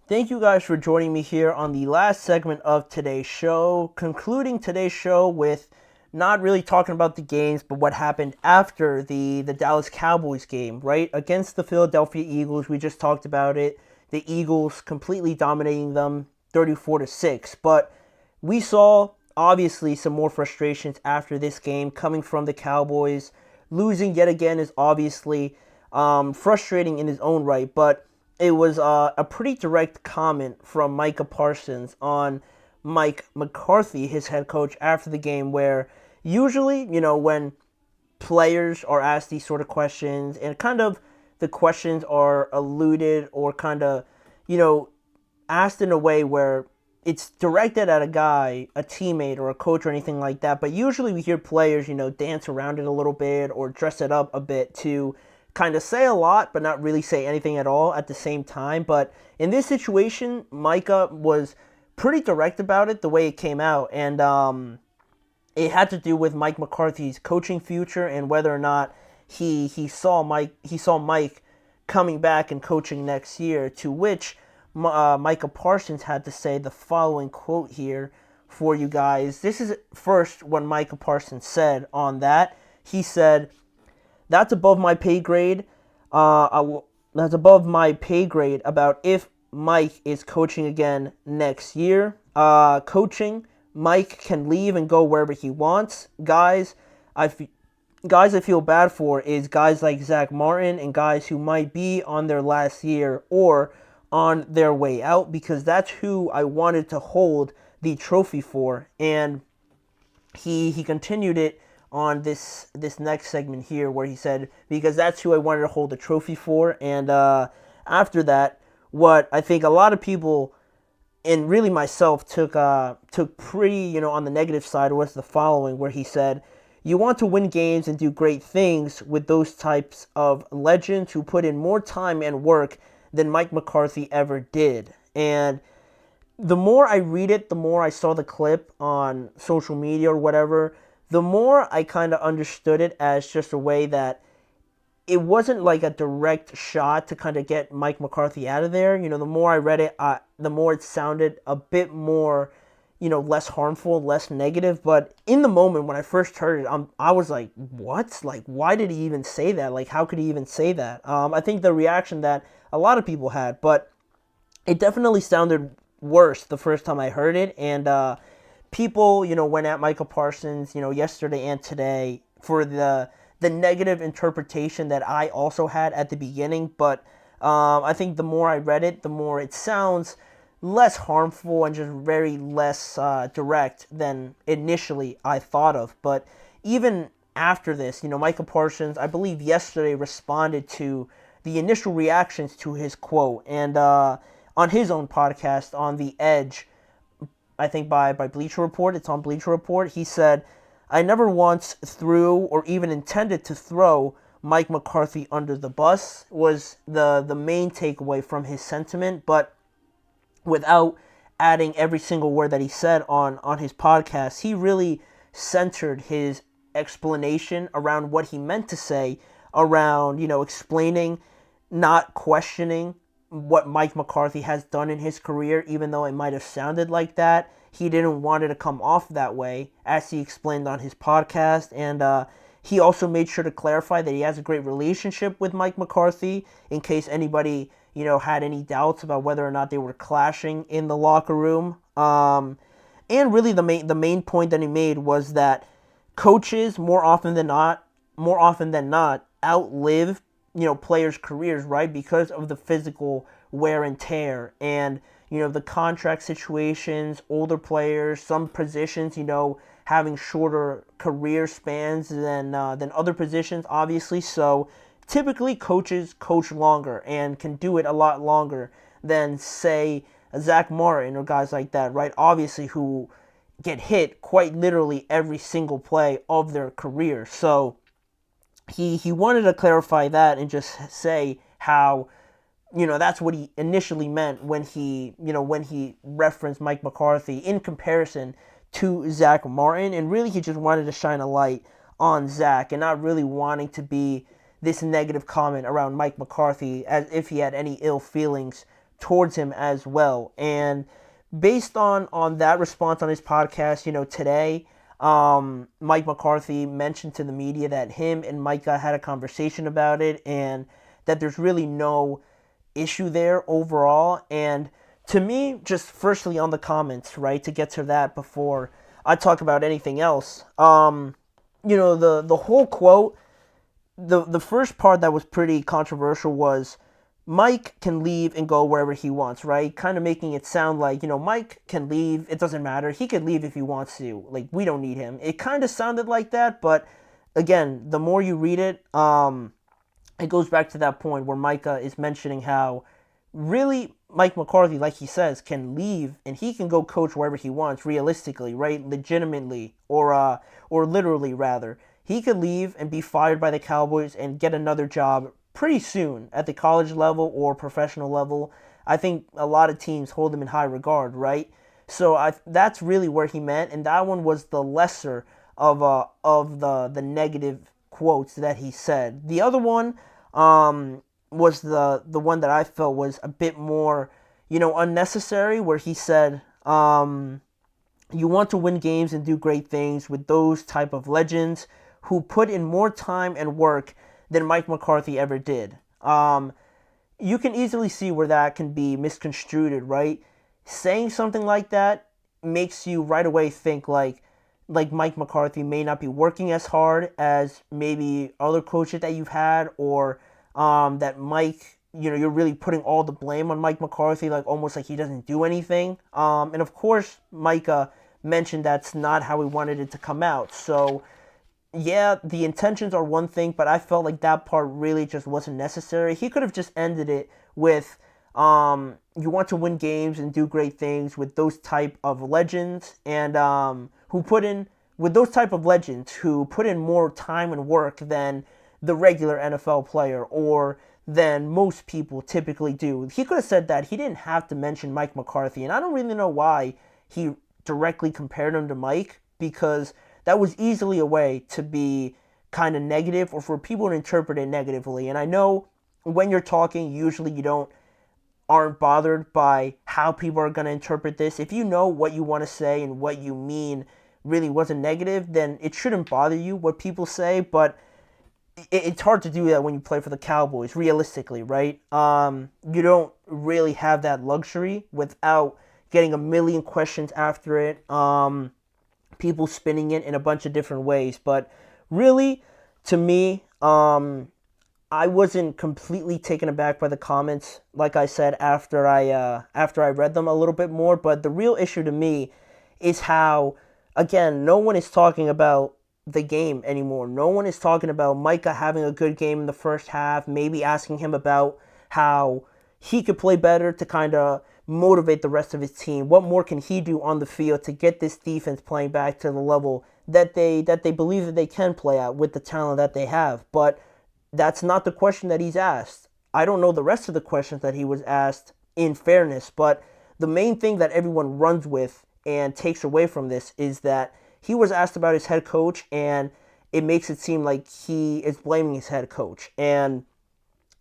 Thank you guys for joining me here on the last segment of today's show, concluding today's show with not really talking about the games, but what happened after the Dallas Cowboys game, right? Against the Philadelphia Eagles. We just talked about it. The Eagles completely dominating them 34-6. But we saw obviously some more frustrations after this game coming from the Cowboys. Losing yet again is obviously frustrating in his own right, but it was a pretty direct comment from Micah Parsons on Mike McCarthy, his head coach, after the game, where usually, when players are asked these sort of questions and kind of the questions are alluded or kind of, you know, asked in a way where it's directed at a guy, a teammate, or a coach or anything like that. But usually we hear players, dance around it a little bit or dress it up a bit to kind of say a lot, but not really say anything at all at the same time. But in this situation, Micah was pretty direct about it, the way it came out. And it had to do with Mike McCarthy's coaching future and whether or not he saw Mike coming back and coaching next year, to which Micah Parsons had to say the following quote here for you guys. This is first what Micah Parsons said on that. He said, "That's above my pay grade. That's above my pay grade about if Mike is coaching again next year. Coaching, Mike can leave and go wherever he wants. Guys I feel bad for is guys like Zach Martin and guys who might be on their last year or on their way out, because that's who I wanted to hold the trophy for." And he continued it on this next segment here, where he said, because that's who I wanted to hold the trophy for. And after that, what I think a lot of people, and really myself, took pretty, on the negative side, was the following, where he said, "You want to win games and do great things with those types of legends who put in more time and work than Mike McCarthy ever did." And the more I read it, the more I saw the clip on social media or whatever, the more I kind of understood it as just a way that it wasn't like a direct shot to kind of get Mike McCarthy out of there. The more I read it, the more it sounded a bit more, less harmful, less negative. But in the moment when I first heard it, I was like, what? Like, why did he even say that? Like, how could he even say that? I think the reaction that a lot of people had, but it definitely sounded worse the first time I heard it. And people, went at Michael Parsons, yesterday and today for the negative interpretation that I also had at the beginning. But I think the more I read it, the more it sounds less harmful and just very less direct than initially I thought of. But even after this, Michael Parsons, I believe yesterday, responded to the initial reactions to his quote. And on his own podcast, on The Edge, I think by Bleacher Report, it's on Bleacher Report, he said, "I never once threw or even intended to throw Mike McCarthy under the bus," was the main takeaway from his sentiment. But without adding every single word that he said on his podcast, he really centered his explanation around what he meant to say, around, explaining, not questioning what Mike McCarthy has done in his career, even though it might have sounded like that. He didn't want it to come off that way, as he explained on his podcast. And he also made sure to clarify that he has a great relationship with Mike McCarthy, in case anybody, had any doubts about whether or not they were clashing in the locker room. And really the main point that he made was that coaches more often than not outlive players' careers, right? Because of the physical wear and tear and, the contract situations, older players, some positions, having shorter career spans than other positions, obviously. So typically coaches coach longer and can do it a lot longer than, say, Zach Martin or guys like that, right? Obviously, who get hit quite literally every single play of their career. So he wanted to clarify that and just say how, that's what he initially meant when he referenced Mike McCarthy in comparison to Zach Martin. And really he just wanted to shine a light on Zach and not really wanting to be this negative comment around Mike McCarthy as if he had any ill feelings towards him as well. And based on that response on his podcast, today, Mike McCarthy mentioned to the media that him and Micah had a conversation about it and that there's really no issue there overall. And to me, just firstly on the comments, right, to get to that before I talk about anything else, the whole quote, the first part that was pretty controversial was Mike can leave and go wherever he wants, right? Kind of making it sound like, Mike can leave. It doesn't matter. He could leave if he wants to. Like, we don't need him. It kind of sounded like that, but again, the more you read it, it goes back to that point where Micah is mentioning how really Mike McCarthy, like he says, can leave and he can go coach wherever he wants, realistically, right? Legitimately, or literally rather. He could leave and be fired by the Cowboys and get another job pretty soon at the college level or professional level. I think a lot of teams hold him in high regard, right? So that's really where he meant, and that one was the lesser of the negative quotes that he said. The other one was the one that I felt was a bit more, unnecessary, where he said, you want to win games and do great things with those type of legends who put in more time and work than Mike McCarthy ever did. You can easily see where that can be misconstrued, right? Saying something like that makes you right away think like Mike McCarthy may not be working as hard as maybe other coaches that you've had, or that Mike, you're really putting all the blame on Mike McCarthy, like almost like he doesn't do anything. And of course, Micah mentioned that's not how he wanted it to come out. So yeah, the intentions are one thing, but I felt like that part really just wasn't necessary. He could have just ended it with, you want to win games and do great things with those type of legends, and who put in more time and work than the regular NFL player or than most people typically do. He could have said that. He didn't have to mention Mike McCarthy, and I don't really know why he directly compared him to Mike, because that was easily a way to be kind of negative or for people to interpret it negatively. And I know when you're talking, usually you aren't bothered by how people are going to interpret this. If you know what you want to say and what you mean really wasn't negative, then it shouldn't bother you what people say. But it's hard to do that when you play for the Cowboys, realistically, right? You don't really have that luxury without getting a million questions after it. People spinning it in a bunch of different ways. But really, to me, I wasn't completely taken aback by the comments, like I said, after I read them a little bit more. But the real issue to me is how, again, no one is talking about the game anymore. No one is talking about Micah having a good game in the first half, maybe asking him about how he could play better to kind of motivate the rest of his team. What more can he do on the field to get this defense playing back to the level that they believe that they can play at with the talent that they have? But that's not the question that he's asked. I don't know the rest of the questions that he was asked, in fairness, but the main thing that everyone runs with and takes away from this is that he was asked about his head coach, and it makes it seem like he is blaming his head coach. And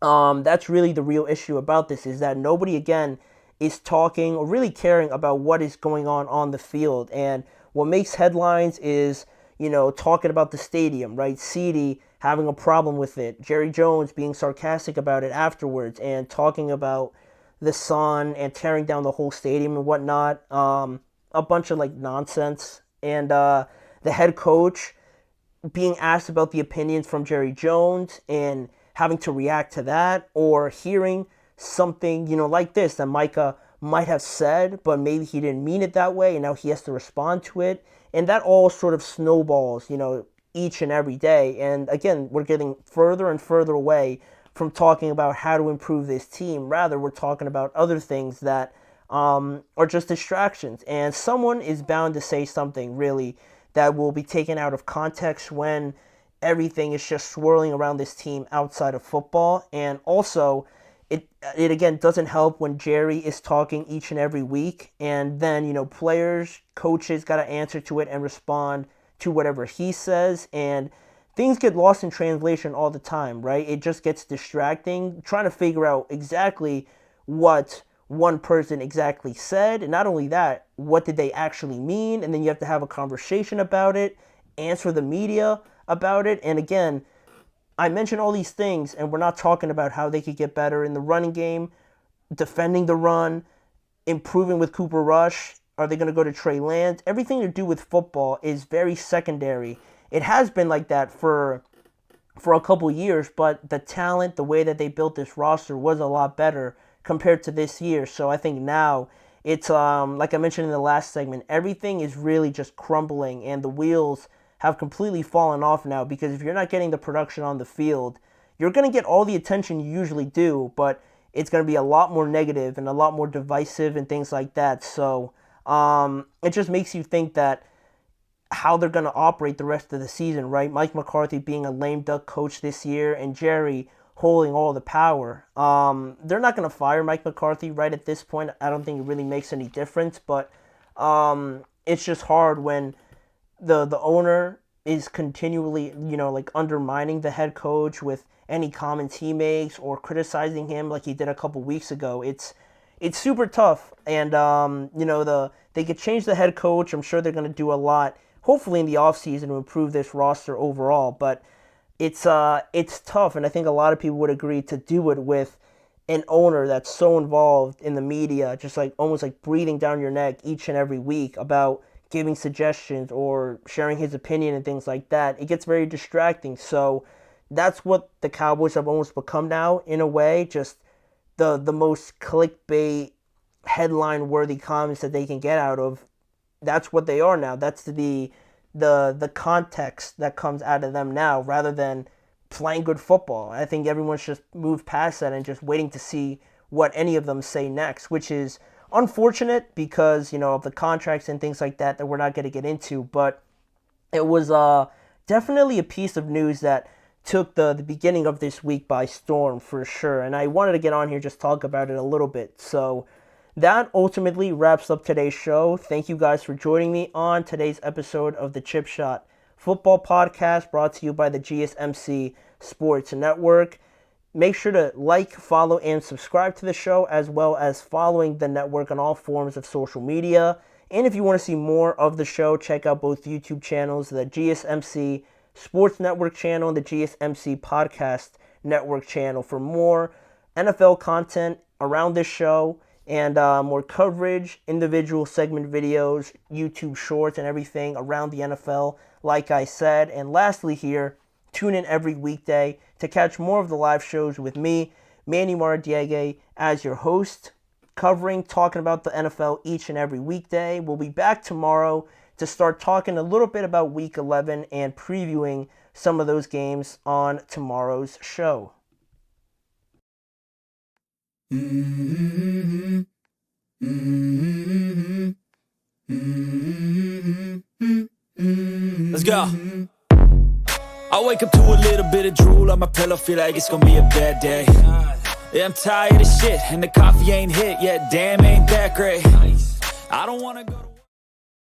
that's really the real issue about this, is that nobody, again, is talking or really caring about what is going on the field. And what makes headlines is, talking about the stadium, right? Ceedee having a problem with it. Jerry Jones being sarcastic about it afterwards and talking about the sun and tearing down the whole stadium and whatnot. A bunch of nonsense. And the head coach being asked about the opinions from Jerry Jones and having to react to that, or hearing something, like this that Micah might have said, but maybe he didn't mean it that way, and now he has to respond to it. And that all sort of snowballs, each and every day. And again, we're getting further and further away from talking about how to improve this team. Rather, we're talking about other things that are just distractions. And someone is bound to say something really that will be taken out of context when everything is just swirling around this team outside of football. And also, it again doesn't help when Jerry is talking each and every week, and then players, coaches got to answer to it and respond to whatever he says, and things get lost in translation all the time, right? It just gets distracting trying to figure out exactly what one person exactly said. And not only that, what did they actually mean? And then you have to have a conversation about it, answer the media about it. And again, I mentioned all these things, and we're not talking about how they could get better in the running game, defending the run, improving with Cooper Rush. Are they going to go to Trey Lance? Everything to do with football is very secondary. It has been like that for a couple years, but the talent, the way that they built this roster was a lot better compared to this year. So I think now it's, like I mentioned in the last segment, everything is really just crumbling, and the wheels have completely fallen off now, because if you're not getting the production on the field, you're going to get all the attention you usually do, but it's going to be a lot more negative and a lot more divisive and things like that. So it just makes you think that how they're going to operate the rest of the season, right? Mike McCarthy being a lame duck coach this year and Jerry holding all the power. They're not going to fire Mike McCarthy right at this point. I don't think it really makes any difference, but it's just hard when the owner is continually, like undermining the head coach with any comments he makes or criticizing him like he did a couple weeks ago. It's super tough, and they could change the head coach. I'm sure they're going to do a lot, hopefully in the offseason, to improve this roster overall, but it's tough, and I think a lot of people would agree to do it with an owner that's so involved in the media, just like almost like breathing down your neck each and every week about giving suggestions or sharing his opinion and things like that. It gets very distracting. So that's what the Cowboys have almost become now, in a way, just the most clickbait, headline-worthy comments that they can get out of. That's what they are now. That's the context that comes out of them now, rather than playing good football. I think everyone's just moved past that and just waiting to see what any of them say next, which is unfortunate because, of the contracts and things like that we're not going to get into. But it was definitely a piece of news that took the beginning of this week by storm, for sure. And I wanted to get on here, just talk about it a little bit. So that ultimately wraps up today's show. Thank you guys for joining me on today's episode of the Chip Shot Football Podcast, brought to you by the GSMC Sports Network. Make sure to like, follow, and subscribe to the show, as well as following the network on all forms of social media. And if you want to see more of the show, check out both YouTube channels, the GSMC Sports Network channel and the GSMC Podcast Network channel, for more NFL content around this show and more coverage, individual segment videos, YouTube shorts, and everything around the NFL, like I said. And lastly here, tune in every weekday to catch more of the live shows with me, Manny Maradiaga, as your host, talking about the NFL each and every weekday. We'll be back tomorrow to start talking a little bit about Week 11 and previewing some of those games on tomorrow's show. Let's go. I wake up to a little bit of drool on my pillow, feel like it's gonna be a bad day. Yeah, I'm tired of shit, and the coffee ain't hit yet, damn, ain't that great. I don't wanna go to